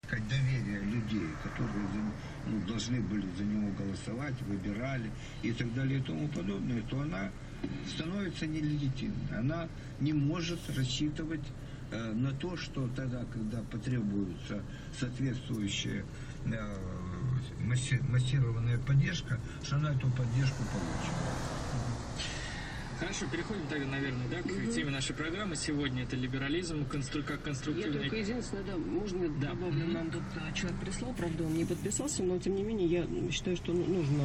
Доверие людей, которые должны были за него голосовать, выбирали и так далее и тому подобное, то она становится нелегитимной. Она не может рассчитывать на то, что тогда, когда потребуется соответствующая массированная поддержка, что она эту поддержку получит. Хорошо, переходим тогда, наверное, да, к теме нашей программы. Сегодня это либерализм, как конструктивный... Я только единственное, да, можно добавлю, нам тут человек прислал, правда, он не подписался, но тем не менее я считаю, что нужно